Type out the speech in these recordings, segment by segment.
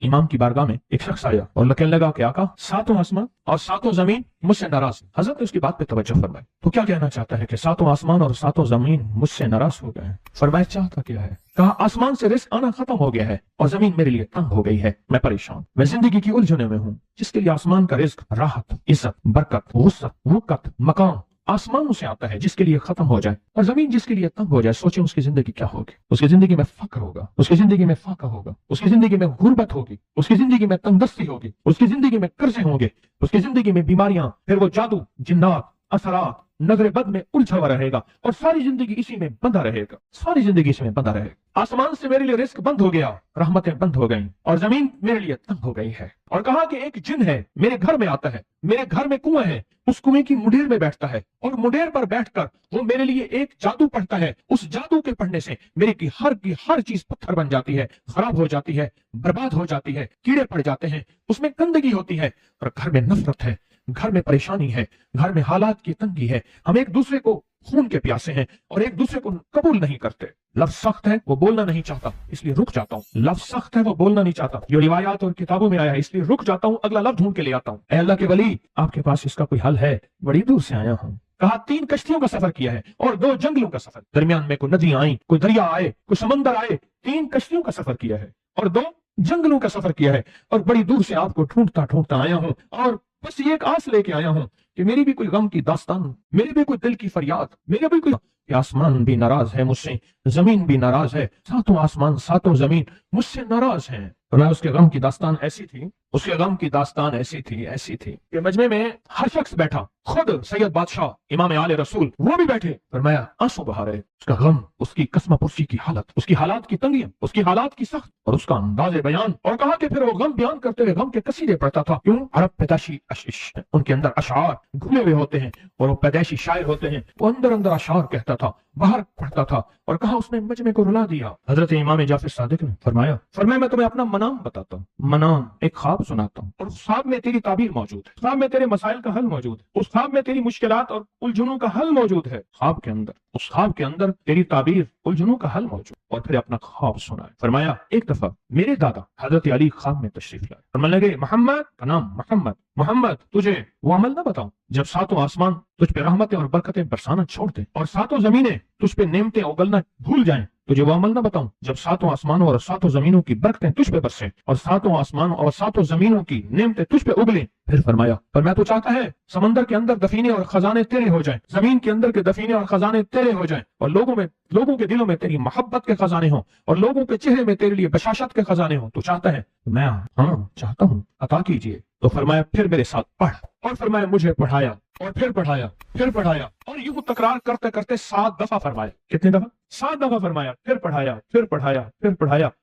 इमाम की बारगाह में एक शख्स आया और कहने लगा कि आका, सातों आसमान और सातों जमीन मुझसे नाराज। हजरत ने उसकी बात पे तवज्जो फरमाई, तो क्या कहना चाहता है कि सातों आसमान और सातों जमीन मुझसे नाराज हो गए हैं? फरमाया चाहता क्या है? कहा आसमान से रिस्क आना खत्म हो गया है और जमीन मेरे लिए तंग हो गई है, मैं परेशान, मैं जिंदगी की उलझनों में हूँ। जिसके लिए आसमान का रिस्क, राहत, इज्जत, बरकत, वुसअत, वक़्त, मकाम आसमानों से आता है, जिसके लिए खत्म हो जाए, और जमीन जिसके लिए तंग हो जाए, सोचे उसकी जिंदगी क्या होगी। उसकी जिंदगी में फक्र होगा, उसकी जिंदगी में फाका होगा, उसकी जिंदगी में गुर्बत होगी, उसकी जिंदगी में तंगदस्ती होगी, उसकी जिंदगी में कर्जे होंगे, उसकी जिंदगी में बीमारियां, फिर वो जादू, जिन्नात, असरात, नजर बद में उलझा हुआ रहेगा और सारी जिंदगी इसी में बंधा रहेगा, सारी जिंदगी इसमें बंधा रहेगा। आसमान से मेरे लिए रिस्क बंद हो गया, रहमतें बंद हो गई और जमीन मेरे लिए तंग हो गई है। और कहा कि एक जिन है, मेरे घर में आता है, मेरे घर में कुआं है, उस कुएं की मुंडेर में बैठता है और मुंडेर पर बैठकर वो मेरे लिए एक जादू पढ़ता है। उस जादू के पढ़ने से मेरी की हर चीज पत्थर बन जाती है, खराब हो जाती है, बर्बाद हो जाती है, कीड़े पड़ जाते हैं, उसमें गंदगी होती है और घर में नफरत है, घर में परेशानी है, घर में हालात की तंगी है, हम एक दूसरे को खून के प्यासे हैं और एक दूसरे को कबूल नहीं करते। लफ्ज सख्त है, वो बोलना नहीं चाहता, इसलिए रुक जाता हूँ। लफ्ज सख्त है, वो बोलना नहीं चाहता, ये रिवायात और किताबों में आया है, इसलिए रुक जाता हूँ, अगला लफ्ज ढूंढ के ले आता हूँ। ऐ अल्लाह के वली, आपके पास इसका कोई हल है? बड़ी दूर से आया हूँ। कहा 3 कश्तियों का सफर किया है और 2 जंगलों का सफर, दरमियान में कोई नदियां आई, कोई दरिया आए, कोई समंदर आए, 3 कश्तियों का सफर किया है और 2 जंगलों का सफर किया है और बड़ी दूर से आपको ढूंढता ढूंढता आया हूँ और बस ये एक आस लेके आया हूँ कि मेरी भी कोई गम की दास्तान, मेरी भी कोई दिल की फरियाद, मेरे भी कोई, आसमान भी नाराज है मुझसे, जमीन भी नाराज है, सातों आसमान सातों जमीन मुझसे नाराज हैं। और उसके गम की दास्तान ऐसी थी, उसके गम की दास्तान ऐसी थी कि मजमे में हर शख्स बैठा, खुद सैयद बादशाह इमाम आले रसूल वो भी बैठे, फरमाया आंसू बहा रहे। उसका गम, उसकी कसमा पुरसी की हालत, उसकी हालात की तंगियां, उसकी हालात की सख्त और उसका अंदाजे बयान। और कहा कि फिर वो गम बयान करते हुए गम के कसीदे पढ़ता था। क्यों? अरब पैदाशी अशिश, उनके अंदर अशार घुले हुए होते हैं और वो पैदाशी शायर होते हैं। वो अंदर अंदर अशार कहता था, बाहर पढ़ता था। और कहा उसने मजमे को रुला दिया। हजरत इमाम जाफर सादिक ने फरमाया मैं तुम्हें अपना मनाम बताता हूँ, मनाम एक ख्वाब सुनाता हूँ और उस ख्वाब में तेरी ताबीर मौजूद है, ख्वाब में तेरे मसाइल का हल मौजूद है, उस ख्वाब में तेरी मुश्किलात और उलझनों का हल मौजूद है। ख्वाब के अंदर, उस ख्वाब के अंदर तेरी ताबीर, उलझनों का हल मौजूद। और फिर अपना ख्वाब सुनाया। फरमाया एक दफा मेरे दादा हजरत अली ख्वाब में तशरीफ लाए। फरमाने लगे मोहम्मद का नाम मोहम्मद, मोहम्मद तुझे वो अमल न बताऊं जब सातों आसमान तुझ पे रहमतें और बरकतें बरसाना छोड़ दे और सातों जमीनें तुझ पे नेमतें उगलना भूल जाएं। तुझे वो अमल न बताऊं जब सातों आसमानों और सातों जमीनों की बरकतें तुझ पे बरसें और सातों आसमानों और सातों जमीनों की नेमतें तुझ पे उगलें। फिर फरमाया पर मैं तो चाहता है समंदर के अंदर दफीने और खजाने तेरे हो जाएं, जमीन के अंदर के दफीने और खजाने तेरे हो जाएं और लोगों के दिलों में तेरी मोहब्बत के खजाने हो और लोगों के चेहरे में तेरे लिए बशाशत के खजाने हो। तो चाहता है? मैं हाँ चाहता हूँ, अता कीजिए। तो फरमाया फिर मेरे साथ पढ़। और फरमाया मुझे पढ़ाया और फिर पढ़ाया और यूं तकरार करते करते 7 दफा फरमाया। कितनी दफा? 7 दफा फरमाया। फिर पढ़ाया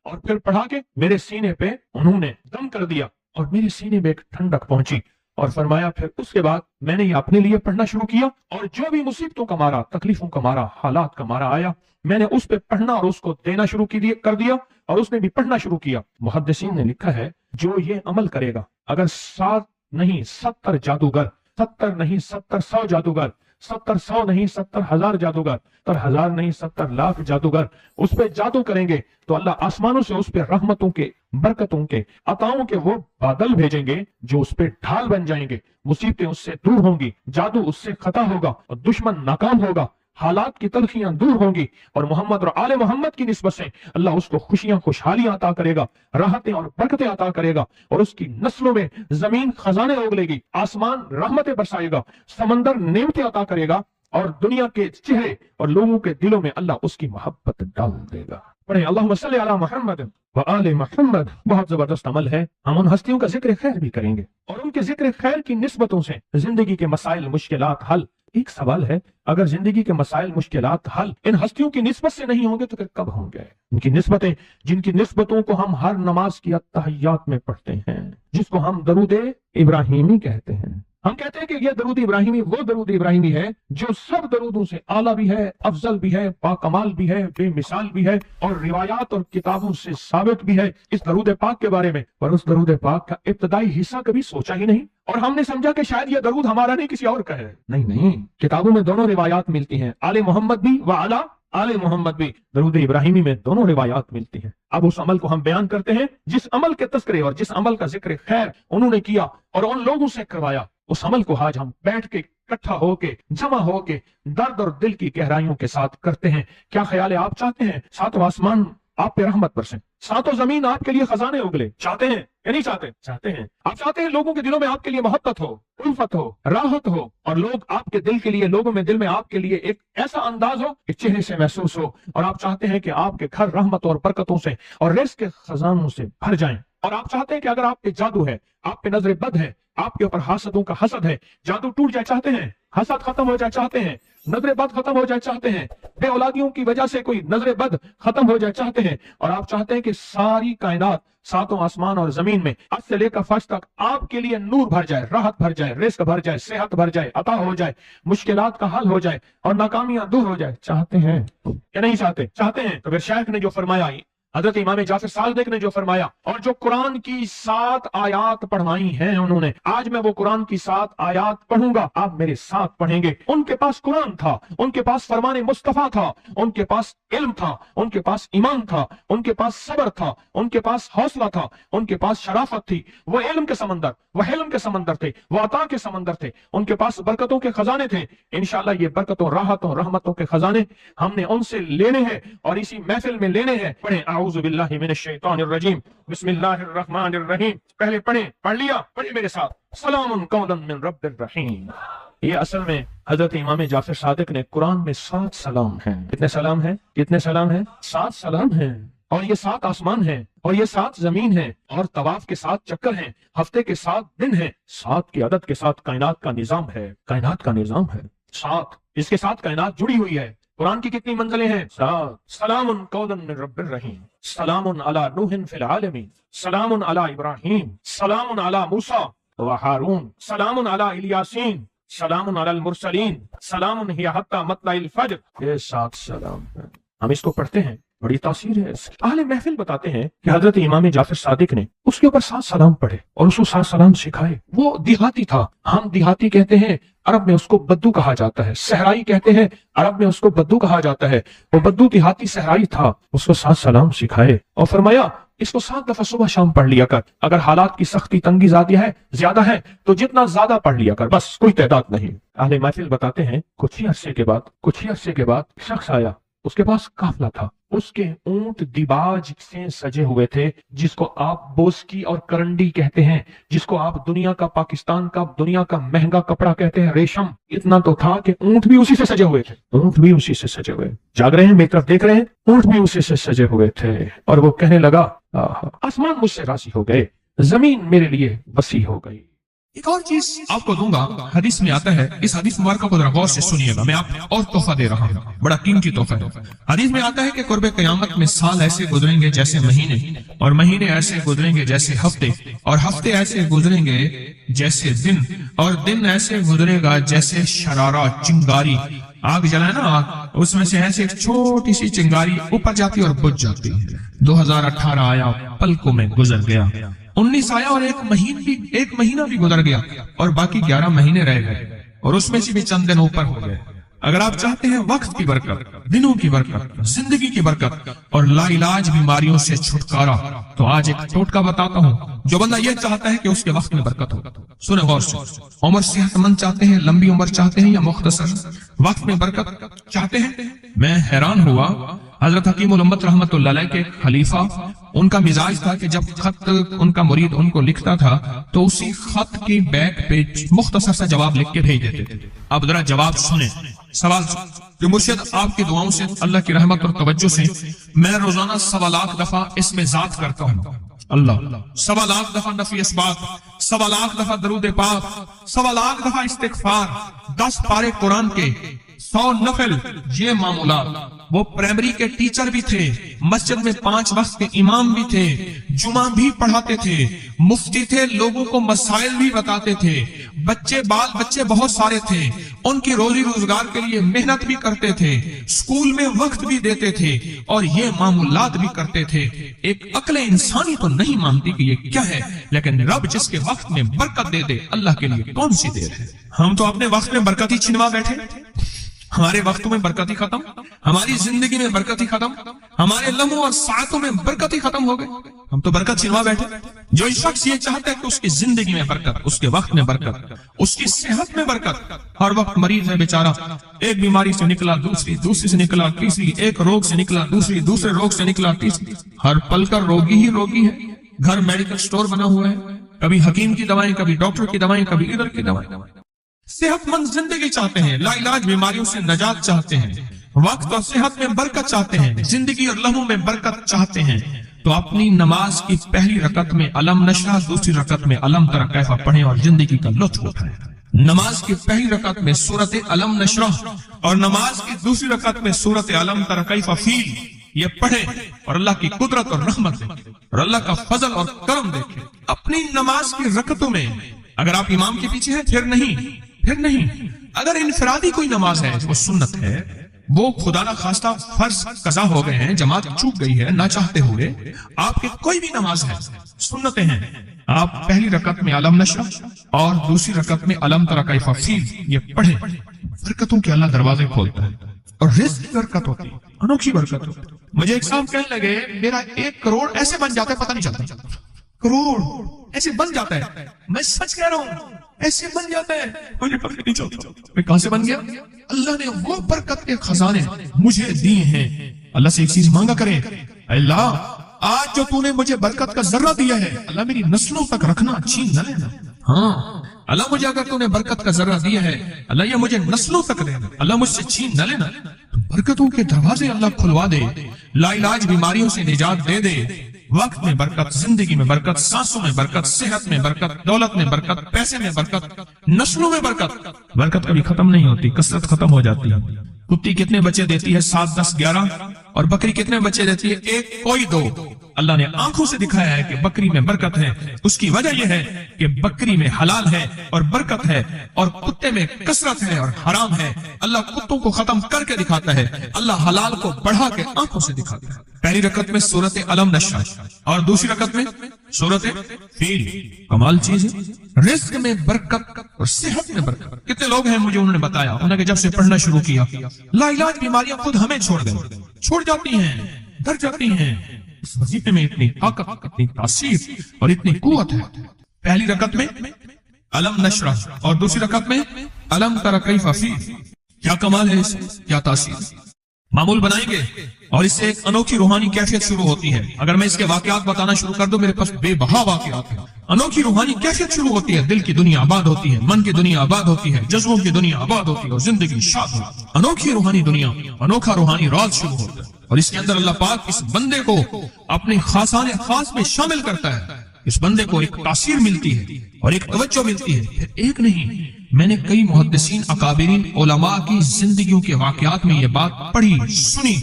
और फिर पढ़ा के मेरे सीने पे उन्होंने दम कर दिया और मेरे सीने में एक ठंडक पहुंची। और फरमाया फिर उसके बाद मैंने ये अपने लिए पढ़ना शुरू किया और जो भी मुसीबतों का मारा, तकलीफों का मारा, हालात का मारा आया, मैंने उस पे पढ़ना और उसको देना शुरू कर दिया और उसने भी पढ़ना शुरू किया। मुहद्दिसीन ने लिखा है जो ये अमल करेगा, अगर 7 नहीं 70 जादूगर, 70 नहीं 70 100 जादूगर, 70 100 नहीं 70 1000 जादूगर, 70 1000 नहीं 70 लाख जादूगर उस पे जादू करेंगे तो अल्लाह आसमानों से उस पे रहमतों के, बरकतों के, अताओं के वो बादल भेजेंगे जो उस पे ढाल बन जाएंगे। मुसीबतें उससे दूर होंगी, जादू उससे खता होगा और दुश्मन नाकाम होगा, हालात की तलखियां दूर होंगी और मोहम्मद और आले मोहम्मद की निस्बत से अल्लाह उसको खुशियां, खुशहालियां अता करेगा, राहतें और बरकतें अता करेगा और उसकी नस्लों में जमीन खजाने उगलेगी, आसमान रहमतें बरसाएगा, समंदर नेमतें अता करेगा और दुनिया के चेहरे और लोगों के दिलों में अल्लाह उसकी मोहब्बत डाल देगा। पढ़े अल्लाहुम्मा सल्ली अला मुहम्मद व आले मुहम्मद। बहुत जबरदस्त अमल है। हम उन हस्तियों का जिक्र खैर भी करेंगे और उनके जिक्र खैर की निस्बतों से जिंदगी के मसाइल, मुश्किलात हल। एक सवाल है, अगर जिंदगी के मसाइल, मुश्किलात हल इन हस्तियों की निस्बत से नहीं होंगे तो फिर कब होंगे? इनकी निस्बतें, जिनकी निस्बतों को हम हर नमाज की अत्तहियात में पढ़ते हैं, जिसको हम दरूद इब्राहिमी कहते हैं। हम कहते हैं कि यह दरूद इब्राहिमी वो दरूद इब्राहिमी है जो सब दरूदों से आला भी है, अफजल भी है, पाकमाल भी है, बेमिसाल भी है और रिवायात और किताबों से साबित भी है इस दरूद पाक के बारे में। पर उस दरूद पाक का इब्तदाई हिस्सा कभी सोचा ही नहीं और हमने समझा कि शायद यह दरूद हमारा नहीं किसी और का है। नहीं, किताबों में दोनों रिवायात मिलती हैं, आले मोहम्मद भी व आला आले मोहम्मद भी दरूद इब्राहिमी में दोनों रिवायात मिलती हैं। अब उस अमल को हम बयान करते हैं जिस अमल के तस्करे और जिस अमल का जिक्र खैर उन्होंने किया और उन लोगों से करवाया, उस अमल को आज हम बैठ के इकट्ठा होके जमा होके दर्द और दिल की गहराइयों के साथ करते हैं। क्या ख्याल है? आप चाहते हैं सातों आसमान आप पे रहमत बरसे, सातों जमीन आपके लिए खजाने उगले? चाहते हैं या नहीं चाहते? चाहते हैं। आप चाहते हैं लोगों के दिलों में आपके लिए मोहब्बत हो, उल्फत हो, राहत हो, और लोग आपके दिल के लिए, लोगों में दिल में आपके लिए एक ऐसा अंदाज हो कि चेहरे से महसूस हो, और आप चाहते हैं कि आपके घर रहमत और बरकतों से और रिज़्क़ के खजानों से भर जाएं। और आप चाहते हैं कि अगर आप पे जादू है, आप पे नजर बद है, आपके ऊपर हासदों का हसद है, जादू टूट जाए चाहते हैं, हसद खत्म हो जाए चाहते हैं, नजर बद खत्म हो जाए चाहते हैं, बे औलादियों की वजह से कोई नजर बद खत्म हो जाए चाहते हैं, और आप चाहते हैं कि सारी कायनात सातों आसमान और जमीन में आज से लेकर फर्श तक आपके लिए नूर भर जाए, राहत भर जाए, रिज़्क़ भर जाए, सेहत भर जाए, अता हो जाए, मुश्किलात का हल हो जाए और नाकामियां दूर हो जाए, चाहते हैं या नहीं चाहते? चाहते हैं। तो फिर शेख ने जो फरमाया, हजरत इमाम जाफर सादिक ने जो फरमाया, और जो कुरान की 7 आयात पढ़वाई हैं उन्होंने, आज मैं वो कुरान की 7 आयात पढ़ूंगा, आप मेरे साथ पढ़ेंगे। उनके पास कुरान था, उनके पास फरमान मुस्तफा था, उनके पास इल्म था, उनके पास ईमान था, उनके पास सब्र था, उनके पास हौसला था, उनके पास शराफत थी। वो इल्म के समंदर, वो हिल्म के समंदर थे, वो अता के समंदर थे, उनके पास बरकतों के खजाने थे। इंशाअल्लाह ये बरकतों, राहतों, रहमतों के खजाने हमने उनसे लेने हैं और इसी महफिल में लेने हैं। पढ़ें आऊज़ु बिल्लाहि मिनश शैतानिर रजीम, बिस्मिल्लाहिर रहमानिर रहीम। पहले पढ़ें, पढ़ लिया? पढ़े मेरे साथ, सलामुन कौलन मिन रब्बिर रहीम। ये असल में हजरत इमाम जाफर सादिक ने कुरान में 7 सलाम हैं। कितने सलाम हैं? कितने सलाम हैं? 7 सलाम हैं। और ये 7 आसमान हैं, और ये 7 जमीन है, और तवाफ के 7 चक्कर हैं, हफ्ते के 7 दिन हैं, 7 की अदद के साथ कायनात का निजाम है, कायनात का निजाम है 7, इसके साथ कायनात जुड़ी हुई है। कुरान की कितनी मंजिलें हैं? 7। सलामुन कौलन मिन रब्बिर रहीम, सलामुन अला नूहिन फिल आलमीन, सलामुन अला इब्राहीम, सलामुन अला मूसा व हारून, सलामुन अला इलियासीन, सलामुन अलल मुरसलीन, सलामुन हिया हत्ता मतलाइल फज्र। ये 7 सलाम हैं। हम इसको पढ़ते हैं, बड़ी तासीर है। अहले महफिल बताते हैं कि हजरत इमाम जाफर सादिक ने उसके ऊपर 7 सलाम पढ़े और उसको 7 सलाम सिखाए। वो देहाती था, हम देहाती कहते हैं, अरब में उसको बद्दू कहा जाता है, सहराई कहते हैं, अरब में उसको बद्दू कहा जाता है। वो बद्दू देहाती सहराई था, उसको 7 सलाम सिखाए और फरमाया इसको 7 दफा सुबह शाम पढ़ लिया कर। अगर हालात की सख्ती तंगी ज्यादा है तो जितना ज्यादा पढ़ लिया कर, बस कोई तादाद नहीं। अहले महफिल बताते हैं कुछ ही अरसे के बाद शख्स आया, उसके पास काफला था, उसके ऊंट दिबाज से सजे हुए थे, जिसको आप बोस्की और करंडी कहते हैं, जिसको आप दुनिया का, पाकिस्तान का दुनिया का महंगा कपड़ा कहते हैं, रेशम। इतना तो था कि ऊंट भी उसी से सजे हुए थे, ऊंट भी उसी से सजे हुए। जाग रहे हैं, मेरी तरफ देख रहे हैं, ऊंट भी उसी से सजे हुए थे। और वो कहने लगा, आसमान मुझसे राजी हो गए, जमीन मेरे लिए वसी हो गई। एक और चीज आपको दूंगा, हदीस में आता है, इस हदीस मुबारक को जरा गौर से सुनिएगा, मैं आपको और तोहफा दे रहा हूँ, बड़ा कीमती तोहफा है। हदीस में आता है कि कुर्बे क़यामत में साल ऐसे गुजरेंगे जैसे महीने, और महीने ऐसे गुजरेंगे जैसे हफ्ते, और हफ्ते ऐसे गुजरेंगे जैसे दिन, और दिन ऐसे गुजरेगा जैसे शरारा, चिंगारी। आग जलाए ना, आग, उसमें से ऐसे एक छोटी सी चिंगारी ऊपर जाती और बुझ जाती है। 2018 आया, पलकों में गुजर गया। 19 आया और एक महीना भी गुजर गया, और बाकी 11 महीने रह गए, और उसमें से भी चंद दिन ऊपर हो गए। अगर आप चाहते हैं वक्त की बरकत, दिनों की बरकत, जिंदगी की बरकत और लाइलाज बीमारियों से छुटकारा, तो आज एक टोटका बताता हूँ। जो बंदा ये चाहता है कि उसके वक्त में बरकत हो, सुने गौर से। उम्र सेहतमंद चाहते हैं, लंबी उम्र चाहते हैं, या मुख्तसर वक्त में बरकत चाहते हैं? मैं हैरान हुआ, हजरत हकीमुल उम्मत रहमतुल्लाह अलैह के खलीफा, उनका मिजाज था कि जब खत उनका मुरीद उनको लिखता था तो उसी खत की बैक पे मुख्तसर सा जवाब लिख के भेज देते थे। अब जरा जवाब सुने, सवाल कि मुर्शिद आपकी दुआओं से, अल्लाह की रहमत और तवज्जो से मैं रोजाना 1.25 लाख दफा इसमें जात करता हूँ, अल्लाह 1.25 लाख दफा नफी इसबात, 1.25 लाख दफा दरूद पाक, 1.25 लाख दफा इस्तिगफार, 10 पारे कुरान के, 100 नफल। ये मामूला, वो प्राइमरी के टीचर भी थे, मस्जिद में 5 वक्त के इमाम भी थे, जुमा भी पढ़ाते थे, मुफ्ती थे, लोगों को मसाइल भी बताते थे, बाल बच्चे बहुत सारे थे, उनकी रोजी रोजगार के लिए मेहनत भी करते थे, स्कूल में वक्त भी देते थे, और ये मामूलात भी करते थे। एक अक्ल इंसानी तो नहीं मानती कि ये क्या है, लेकिन रब जिसके वक्त में बरकत दे दे, अल्लाह के लिए कौन सी देर है। हम तो अपने वक्त में बरकत ही छिनवा बैठे। ہمارے وقتوں میں برکت ہی ختم، ہماری زندگی میں برکت ہی ختم، ہمارے لمحوں اور ساعتوں میں برکت ہی ختم ہو گئی. ہم تو برکت چھنوا بیٹھے. جو شخص یہ چاہتا ہے کہ اس کی زندگی میں برکت، اس کے وقت میں برکت، اس کی صحت میں برکت، ہر وقت مریض ہے بیچارہ، ایک بیماری سے نکلا دوسری، دوسری سے نکلا تیسری، ایک روگ سے نکلا دوسری، دوسرے روگ سے نکلا تیسری، ہر پل کا روگی ہی روگی ہے. گھر میڈیکل سٹور بنا ہوا ہے، کبھی حکیم کی دوائیں، کبھی ڈاکٹر کی دوائیں، کبھی ادھر کی دوائیں. صحت مند زندگی چاہتے ہیں، لا علاج بیماریوں سے نجات چاہتے ہیں، وقت اور صحت میں برکت چاہتے ہیں، زندگی اور لمحوں میں برکت چاہتے ہیں، تو اپنی نماز کی پہلی رکعت میں علم نشرح، دوسری رکعت میں علم تری کیف پڑھیں اور زندگی کا لطف اٹھائیں. نماز کی پہلی رکعت میں سورت علم نشرح اور نماز کی دوسری رکعت میں سورت علم تری کیف فیل یہ پڑھیں اور اللہ کی قدرت اور رحمت دیکھیں اور اللہ کا فضل اور کرم دیکھیں. اپنی نماز کی رکعتوں میں اگر آپ امام کے پیچھے ہیں پھر نہیں، اگر انفرادی کوئی نماز ہے وہ سنت ہے، وہ خدا نہ خواستہ فرض قضا ہو گئے ہیں، جماعت چوک گئی ہے نہ چاہتے ہوئے، آپ کے کوئی بھی نماز ہے، سنتیں ہیں، آپ پہلی رکعت میں علم نشرح اور دوسری رکعت میں علم تری کیف فیل یہ پڑھیں. برکتوں کے اللہ دروازے کھولتا ہے اور رزق کی برکت ہوتی ہے، انوکھی برکت ہوتی ہے. مجھے ایک صاحب کہنے لگے میرا 1 کروڑ ایسے بن جاتا ہے پتہ نہیں چلتا، کروڑ ایسے بن جاتا ہے. میں سچ کہہ رہا ہوں ایسے بن جاتا ہے، مجھے پتہ نہیں چلتا. میں کہاں سے بن گیا؟ اللہ نے وہ برکت کے خزانے مجھے دیے ہیں. اللہ سے ایک چیز مانگا کرے، اللہ آج جو تو نے مجھے برکت کا ذرہ دیا ہے اللہ میری نسلوں تک رکھنا، چھین نہ لینا. ہاں اللہ مجھے اگر تو نے برکت کا ذرہ دیا ہے اللہ یہ مجھے نسلوں تک دینا، اللہ مجھ سے چھین نہ لینا. برکتوں کے دروازے اللہ کھلوا دے، لا علاج بیماریوں سے نجات دے دے، وقت میں برکت، زندگی میں برکت، سانسوں میں برکت، صحت میں برکت، دولت میں برکت، پیسے میں برکت، نسلوں میں برکت. برکت کبھی ختم نہیں ہوتی، کثرت ختم ہو جاتی ہے. کتی کتنے بچے دیتی ہے؟ 7 10 11. اور بکری کتنے بچے دیتی ہے؟ 1 کوئی 2. اللہ نے آنکھوں سے دکھایا ہے کہ بکری میں برکت ہے. اس کی وجہ یہ ہے کہ بکری میں حلال ہے اور برکت ہے، اور کتے میں کثرت ہے اور حرام ہے. اللہ کتوں کو ختم کر کے دکھاتا ہے، اللہ حلال کو بڑھا کے آنکھوں سے دکھاتا ہے. پہلی رکعت میں سورت علم نشرح اور دوسری رکعت میں سورت فیل. کمال چیز ہے، رزق میں برکت اور صحت میں برکت. کتنے لوگ ہیں مجھے انہوں نے بتایا، انہوں نے جب سے پڑھنا شروع کیا لا علاج بیماریاں خود ہمیں چھوڑ جاتی ہیں، ڈر جاتی ہیں. اس وظیفے میں اتنی طاقت، اتنی تاثیر اور اتنی قوت ہے. پہلی رکعت میں علم نشرح اور دوسری رکعت میں علم تری کیف فیل. کیا کمال ہے، اس کیا تاثیر. معمول بنائیں گے اور اس سے ایک انوکھی روحانی کیفیت شروع ہوتی ہے. اگر میں اس کے واقعات بتانا شروع کر دوں میرے پاس بے بہا واقعات ہیں. انوکھی روحانی کیفیت شروع ہوتی ہے، دل کی دنیا آباد ہوتی ہے، من کی دنیا آباد ہوتی ہے، جذبوں کی دنیا آباد ہوتی ہے اور زندگی شاد ہوتی ہے. انوکھی روحانی دنیا، انوکھا روحانی راز شروع ہوتا ہے اور اس کے اندر اللہ پاک اس بندے کو اپنی خاصان خاص میں شامل کرتا ہے. اس بندے کو ایک تاثیر ملتی ہے اور ایک توجہ ملتی ہے. پھر ایک نہیں، میں نے کئی محدثین، اکابرین، علماء کی زندگیوں کے واقعات میں یہ بات پڑھی سنی.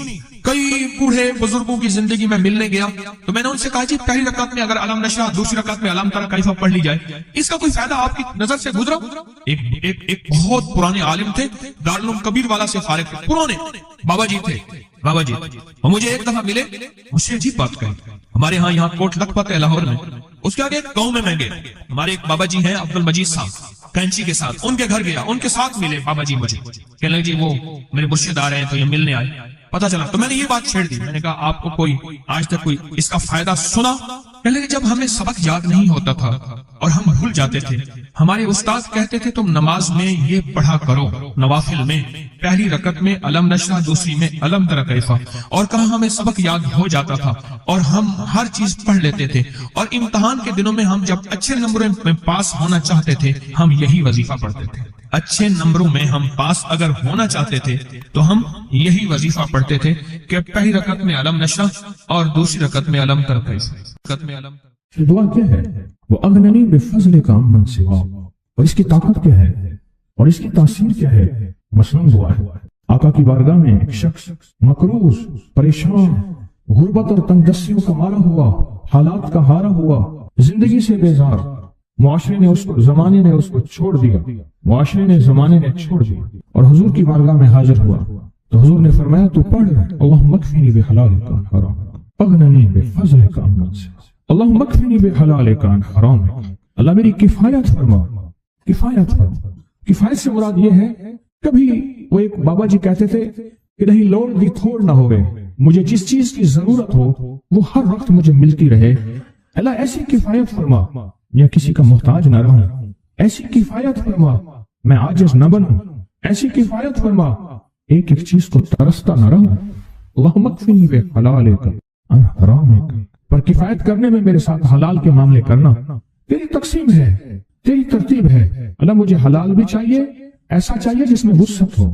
کئی بوڑھے بزرگوں کی زندگی میں ملنے گیا تو میں نے ان سے کہا جی پہلی رکعت میں اگر علم نشرح، دوسری رکعت میں علم تری کیف پڑھ لی جائے، اس کا کوئی فائدہ آپ کی نظر سے گزرا؟ ایک بہت پرانے عالم تھے، دارالعلوم کبیر والا سے فارغ تھے، پرانے بابا جی تھے. بابا جی وہ مجھے ایک دفعہ ملے، مجھ سے عجیب بات کہی. ہمارے ہاں یہاں کوٹ لکھپت ہے لاہور میں، اس کے آگے ایک گاؤں میں گئے. ہمارے ایک بابا جی ہیں عبد المجید صاحب کینچی کے ساتھ، ان کے گھر گیا، ان کے ساتھ ملے بابا جی. مجھے کہنے لگے جی وہ میرے مرشد آ رہے ہیں تو یہ ملنے آئے. پتا چلا تو میں نے یہ بات چھیڑ دی. میں نے کہا آپ کو کوئی آج تک کوئی اس کا فائدہ سنا؟ کہنے لگے جب ہمیں سبق یاد نہیں ہوتا تھا اور ہم بھول جاتے تھے، ہمارے استاد کہتے تھے تم نماز میں یہ پڑھا کرو، نوافل میں پہلی رکعت میں علم نشرح، دوسری میں علم تری کیف، اور کہاں ہمیں سبق یاد ہو جاتا تھا اور ہم ہر چیز پڑھ لیتے تھے. اور امتحان کے دنوں میں ہم جب اچھے نمبروں میں پاس ہونا چاہتے تھے ہم یہی وظیفہ پڑھتے تھے. اچھے نمبروں میں ہم پاس اگر ہونا چاہتے تھے تو ہم یہی وظیفہ پڑھتے تھے کہ پہلی رکعت میں علم نشرح اور دوسری رکعت میں علم تری کیف. دعا کیا ہے؟ وہ اغننی بفضل کا من سوا، اور اس کی طاقت کیا ہے اور اس کی تاثیر کیا ہے؟ مصنون دعا ہے. آقا کی بارگاہ میں ایک شخص مقروض، پریشان، غربت اور تنگ دستیوں کا مارا ہوا، حالات کا ہارا ہوا، زندگی سے بیزار، معاشرے نے زمانے نے اس کو چھوڑ دیا، معاشرے نے زمانے نے چھوڑ دیا، اور حضور کی بارگاہ میں حاضر ہوا تو حضور نے فرمایا تو پڑھ اللہم اکفنی بحلالک عن حرام اغننی بفضلک عمن سوا، اللہم اکفنی بحلالک عن حرام. اللہ میری کفایت فرما، کفایت فرما. کفایت سے مراد یہ ہے कभी वो एक बाबा जी कहते थे कि नहीं लौट दी थोड़ ना होवे, मुझे जिस चीज की जरूरत हो वो हर वक्त मुझे मिलती रहे। अल्लाह ऐसी किफायत फरमा, या किसी का मोहताज ना रहूं, ऐसी किफायत फरमा मैं आजिज न बनूं, ऐसी किफायत फरमा एक एक चीज को तरसता न रहूं। अल्लाहुम्मा कफिनी बि हलालिक अन हरामिक, पर किफायत करने में मेरे साथ हलाल के मामले करना। तेरी तकसीम है, तेरी तरतीब है। अल्लाह मुझे हलाल भी चाहिए, ऐसा चाहिए जिसमें वुसअत हो,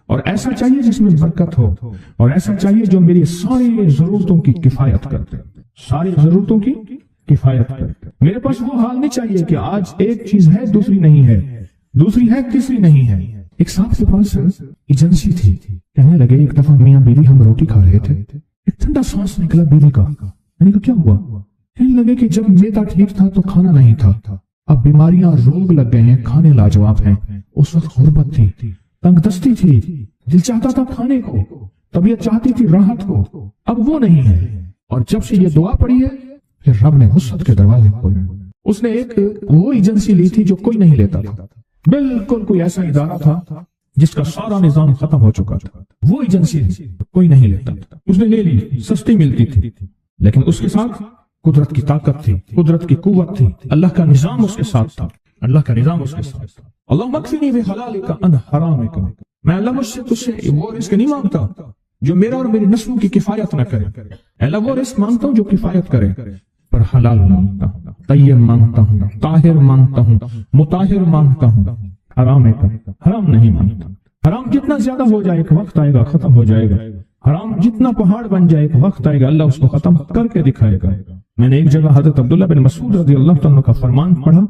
और ऐसा चाहिए जिसमें बरकत हो, और ऐसा चाहिए जो मेरी सारी जरूरतों की किफायत करते, सारी जरूरतों की किफायत करते। मेरे पास वो हाल नहीं चाहिए कि आज एक चीज है दूसरी नहीं है, दूसरी है तीसरी नहीं है। एक साहब के पास एजेंसी थी, कहने लगे एक दफा मियां बीवी हम रोटी खा रहे थे, एक ठंडा सांस निकला बीवी का। मैंने कहा क्या हुआ? कहने लगे कि जब मेदा ठीक था तो खाना नहीं था, अब बीमारियां रोग लग गए हैं, खाने लाजवाब हैं। उस वक्त गुर्बत थी, तंगदस्ती थी, दिल चाहता था खाने को, तबीयत चाहती थी राहत को, अब वो नहीं है। और जब से ये दुआ पड़ी है फिर रब ने वुसअत के दरवाजे खोले। उसने एक वो एजेंसी ली थी जो कोई नहीं लेता था, बिल्कुल कोई ऐसा इदारा था जिसका सारा निजाम खत्म हो चुका था, वो एजेंसी कोई नहीं लेता था। उसने ले ली, सस्ती मिलती थी, लेकिन उसके साथ कुदरत की ताकत थी, कुदरत की कुव्वत थी, अल्लाह का निजाम उसके साथ था, अल्लाह का निजाम उसके साथ था। अल्लाहुम्मा कफिनी बि हलालिक अन हरामिक, मैं अल्लाह मुझसे तुझसे वो रिस्क नहीं मांगता जो मेरा और मेरी नस्लों की किफायत न करे। अल्लाह वो रिस्क मांगता हूँ जो किफायत करे, पर हलाल मांगता हूँ, तय्यब मांगता हूँ, ताहिर मांगता हूँ, मुताहिर मांगता हूँ, हराम नहीं मांगता। हराम जितना ज्यादा हो जाए एक वक्त आएगा खत्म हो जाएगा, हराम जितना पहाड़ बन जाए एक वक्त आएगा अल्लाह उसको खत्म करके दिखाएगा। मैंने एक जगह हजरत अब्दुल्लाह बिन मसूद रज़ियल्लाहु अन्हु का फरमान पढ़ा,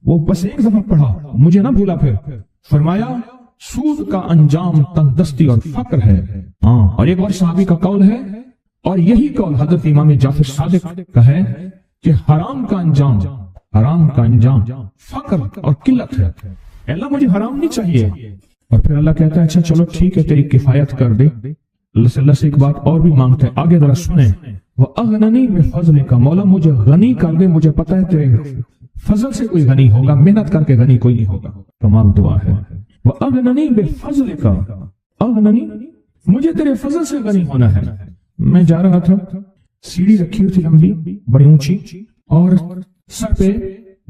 वो बस एक दफा पढ़ा, मुझे ना भूला। फिर फरमाया सूद का अंजाम तंगदस्ती और फक्र है। हाँ, और एक और सहाबी का कौल है, और यही कौल हजरत इमाम जाफर सादिक का है कि हराम का अंजाम फक्र और किल्लत है। अल्लाह मुझे हराम नहीं चाहिए। और फिर अल्लाह कहता है अच्छा चलो ठीक है तेरी किफायत कर दे। अल्लाह से एक बात और भी मांगते हैं, आगे जरा सुने। वह अगननी बिफज़ल का, मौला मुझे गनी कर दे, मुझे पता है तेरे फजल से कोई गनी होगा, मेहनत करके गनी कोई नहीं होगा। तमाम दुआ है। वह अगननी बिफज़ल का, अगननी मुझे तेरे फजल से गनी होना है। मैं जा रहा था, सीढ़ी रखी हुई थी लंबी बड़ी ऊंची, और सर पे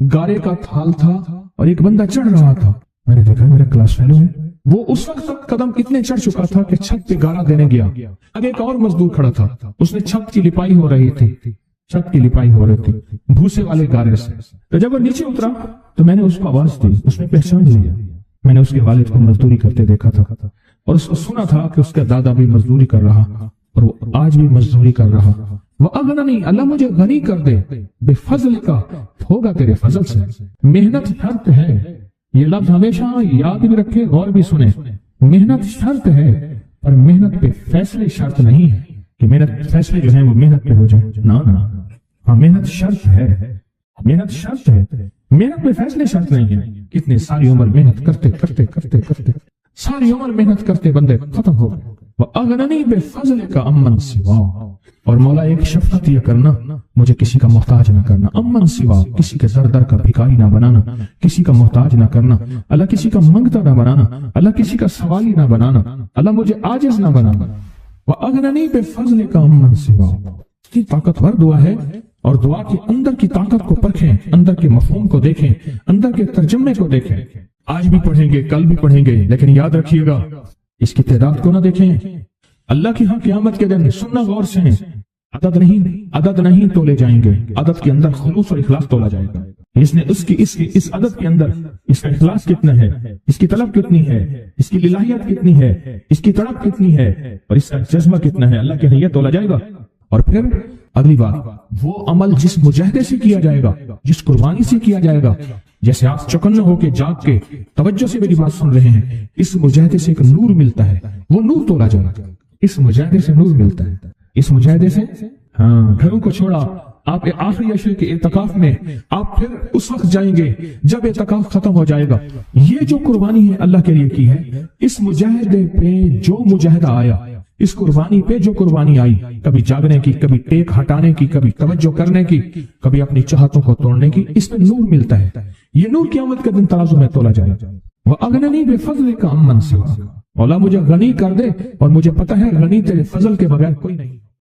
गारे का थाल था और एक बंदा चढ़ रहा था। मैंने देखा मेरा क्लास फेलो है। वो उस वक्त तक कदम इतने चढ़ चुका था कि छत पे गारा देने गया। आगे एक और मजदूर खड़ा था, उसने छत की लिपाई हो रही थी, छत की लिपाई हो रही थी भूसे वाले गारे से। तो जब वो नीचे उतरा तो मैंने उसको आवाज दी, उसने पहचान लिया। मैंने उसके वालिद को मजदूरी करते देखा था और उसको सुना था कि उसका दादा भी मजदूरी कर रहा और वो आज भी मजदूरी कर रहा। वह अगननी, अल्लाह मुझे गनी कर दे बेफजल का, होगा तेरे फजल से। मेहनत शर्त है, ये लफ्ज हमेशा याद भी रखे, गौर भी सुने। मेहनत शर्त है, पर मेहनत पे फैसले शर्त नहीं है कि मेहनत फैसले जो है वो मेहनत पे हो जाए। ना ना, हाँ मेहनत शर्त है, मेहनत शर्त है, मेहनत पे फैसले शर्त नहीं है। कितने सारी उम्र मेहनत करते करते करते करते सारी उम्र मेहनत करते बंदे खत्म हो गए। वह अगननी बेफजल का अमन सिवा, और मौला एक शफकत ये करना, मुझे किसी का मोहताज ना करना। अमन सिवा, किसी के दर दर का भिखारी ना बनाना, किसी का मोहताज ना करना। अल्लाह किसी का मंगता ना बनाना, अल्लाह किसी का सवाली ना बनाना, अल्लाह मुझे आजिज ना बनाना। वह अगननी बेफजल का अमन सिवा, की ताकतवर दुआ है। और दुआ के अंदर की ताकत को परखें, अंदर के मफहूम को देखें, अंदर के तर्जुमे को देखें। आज भी पढ़ेंगे, कल भी पढ़ेंगे, लेकिन याद रखिएगा इसकी तादाद को ना देखें। अल्लाह की यहाँ क़यामत के दिन सुनना गौर से, अदद नहीं तोले जाएंगे, अदद के अंदर खुलूस और इखलास तोला जाएगा। इसने इस अदद के अंदर इसका इखलास कितना है, इसकी तलब कितनी है, इसकी लिलाहियत कितनी है, इसकी तड़प कितनी है, और इसका जज्बा कितना है, अल्लाह के यहाँ यह तोला जाएगा। और फिर अगली बात, वो अमल जिस मुजाहिदे से किया जाएगा, जिस कुर्बानी से किया जाएगा, जैसे आप चौकन्ना होके जाग के तवज्जो से मेरी बात सुन रहे हैं, इस मुजाहिदे से एक नूर मिलता है, वो नूर तोला जाएगा। इस मुजाहिदे से नूर मिलता है, इस मुजाहिदे से। हाँ, घरों को छोड़ा, आप आखिरी अशरे के एतकाफ में आप फिर उस वक्त जाएंगे जब एतकाफ खत्म हो जाएगा। ये जो कुर्बानी है अल्लाह के लिए की है, इस मुजाहिदे पे जो मुजाहिदा आया, इस कुर्बानी पे जो कुर्बानी आई, कभी जागने की, कभी टेक हटाने की, कभी तवज्जो करने की, कभी अपनी चाहतों को तोड़ने की, इसमें नूर मिलता है। ये नूर क़यामत के दिन तराजू में तोला जाएगा। وَأَغْنَنِي بِفَضْلِكَ عَمَّنْ سِوَاكَ، مولا مجھے غنی کر دے اور مجھے پتہ ہے غنی تیرے فضل کے بغیر کوئی نہیں۔